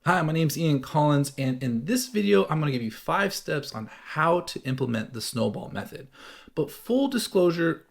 Hi, my name's Ian Collins, and in this video, I'm going to give you 5 steps on how to implement the Snowball method. But full disclosure,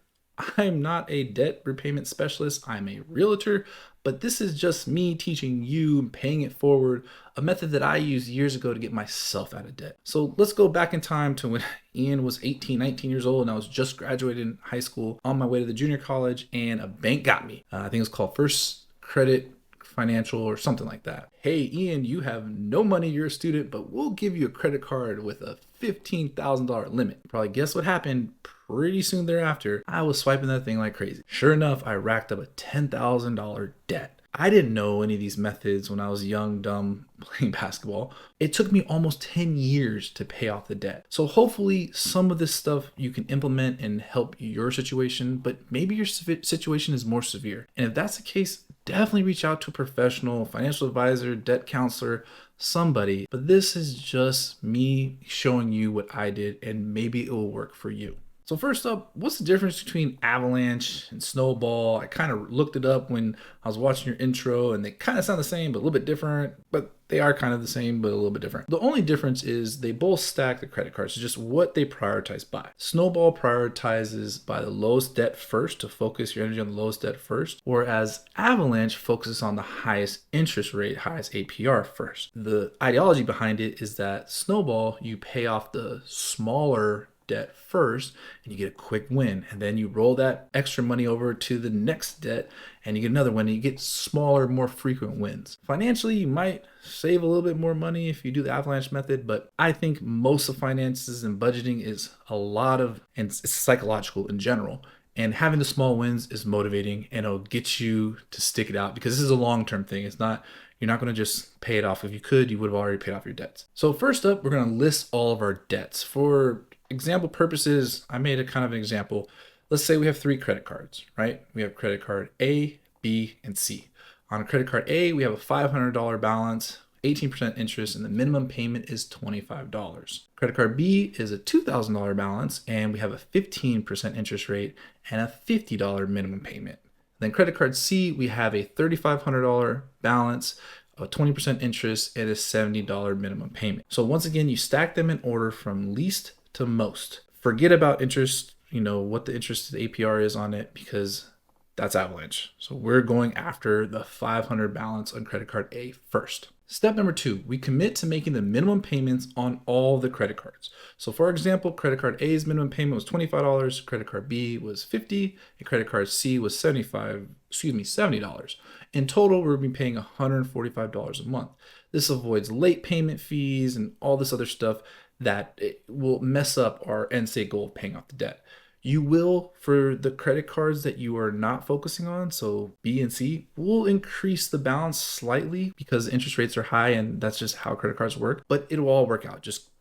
I'm not a debt repayment specialist. I'm a realtor, but this is just me teaching you and paying it forward, a method that I used years ago to get myself out of debt. So let's go back in time to when Ian was 18, 19 years old, and I was just graduating high school on my way to the junior college, and a bank got me. I think it was called First Credit Financial or something like that. Hey, Ian, you have no money, you're a student, but we'll give you a credit card with a $15,000 limit. Probably guess what happened pretty soon thereafter. I was swiping that thing like crazy. Sure enough, I racked up a $10,000 debt. I didn't know any of these methods when I was young, dumb, playing basketball. It took me almost 10 years to pay off the debt. So hopefully some of this stuff you can implement and help your situation, but maybe your situation is more severe. And if that's the case, definitely reach out to a professional, financial advisor, debt counselor, somebody. But this is just me showing you what I did, and maybe it will work for you. So first up, what's the difference between Avalanche and Snowball? I kind of looked it up when I was watching your intro, and they kind of sound the same, but a little bit different, but they are kind of the same, but a little bit different. The only difference is they both stack the credit cards, so just what they prioritize by. Snowball prioritizes by the lowest debt first to focus your energy on the lowest debt first, whereas Avalanche focuses on the highest interest rate, highest APR first. The ideology behind it is that Snowball, you pay off the smaller debt first and you get a quick win, and then you roll that extra money over to the next debt and you get another win, and you get smaller, more frequent wins. Financially, you might save a little bit more money if you do the Avalanche method, but I think most of finances and budgeting is a lot of, and it's psychological in general, and having the small wins is motivating, and it'll get you to stick it out because this is a long-term thing. It's not, you're not going to just pay it off. If you could, you would have already paid off your debts. So first up, we're going to list all of our debts. For example purposes, I made a kind of an example. Let's say we have 3 credit cards, right? We have credit card A, B, and C. On credit card A, we have a $500 balance, 18% interest, and the minimum payment is $25. Credit card B is a $2,000 balance, and we have a 15% interest rate and a $50 minimum payment. Then credit card C, we have a $3,500 balance, a 20% interest, and a $70 minimum payment. So once again, you stack them in order from least to most. Forget about interest, what the interest APR is on it, because that's Avalanche. So we're going after the 500 balance on credit card A first. Step number 2, we commit to making the minimum payments on all the credit cards. So for example, credit card A's minimum payment was $25, credit card B was $50, and credit card C was $70. In total, we're going to be paying $145 a month. This avoids late payment fees and all this other stuff that it will mess up our end state goal of paying off the debt. You will, for the credit cards that you are not focusing on, so B and C, will increase the balance slightly because the interest rates are high, and that's just how credit cards work, but it will all work out. Just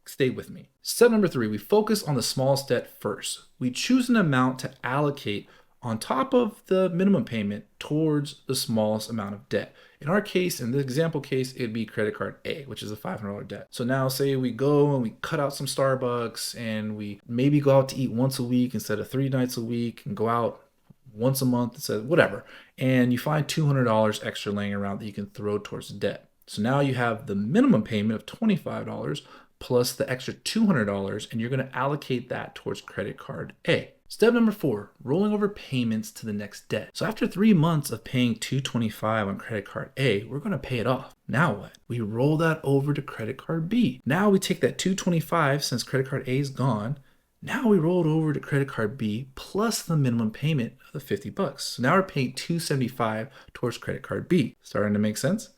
stay with me. Step number 3, we focus on the smallest debt first. We choose an amount to allocate on top of the minimum payment towards the smallest amount of debt. In our case, in the example case, it'd be credit card A, which is a $500 debt. So now say we go and we cut out some Starbucks, and we maybe go out to eat once a week instead of 3 nights a week, and go out once a month instead of whatever. And you find $200 extra laying around that you can throw towards the debt. So now you have the minimum payment of $25 plus the extra $200, and you're going to allocate that towards credit card A. Step number 4, rolling over payments to the next debt. So after 3 months of paying $225 on credit card A, we're going to pay it off. Now what? We roll that over to credit card B. Now we take that $225, since credit card A is gone. Now we roll it over to credit card B plus the minimum payment of the $50. So now we're paying $275 towards credit card B. Starting to make sense?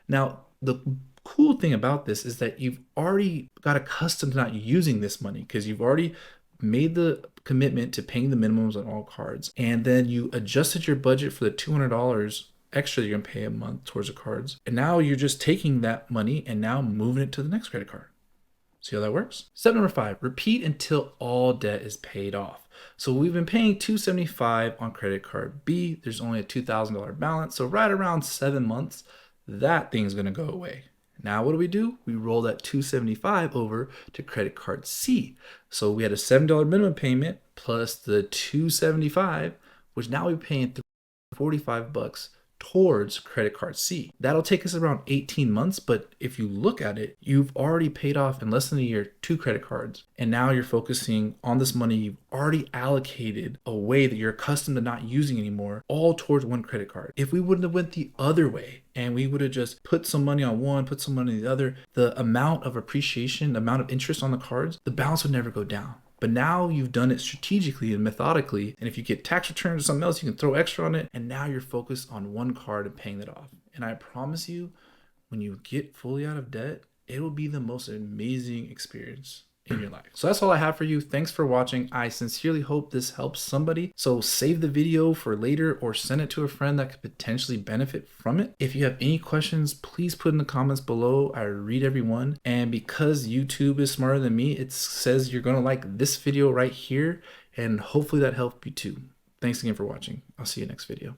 Now, the cool thing about this is that you've already got accustomed to not using this money because you've already made the commitment to paying the minimums on all cards, and then you adjusted your budget for the $200 extra you're going to pay a month towards the cards, and now you're just taking that money and now moving it to the next credit card. See how that works? Step number 5, repeat until all debt is paid off. So we've been paying $275 on credit card B. There's only a $2,000 balance, so right around 7 months, that thing's going to go away. Now what do? We roll that $275 over to credit card C. So we had a $7 minimum payment plus the $275, which now we're paying $45 towards credit card C. That'll take us around 18 months, but if you look at it, you've already paid off in less than a year 2 credit cards. And now you're focusing on this money you've already allocated away that you're accustomed to not using anymore, all towards one credit card. If we wouldn't have went the other way and we would have just put some money on one, put some money on the other, the amount of appreciation, the amount of interest on the cards, the balance would never go down. But now you've done it strategically and methodically. And if you get tax returns or something else, you can throw extra on it. And now you're focused on one card and paying that off. And I promise you, when you get fully out of debt, it will be the most amazing experience in your life. So that's all I have for you. Thanks for watching. I sincerely hope this helps somebody. So save the video for later or send it to a friend that could potentially benefit from it. If you have any questions, please put in the comments below. I read every one. And because YouTube is smarter than me, it says you're going to like this video right here. And hopefully that helped you too. Thanks again for watching. I'll see you next video.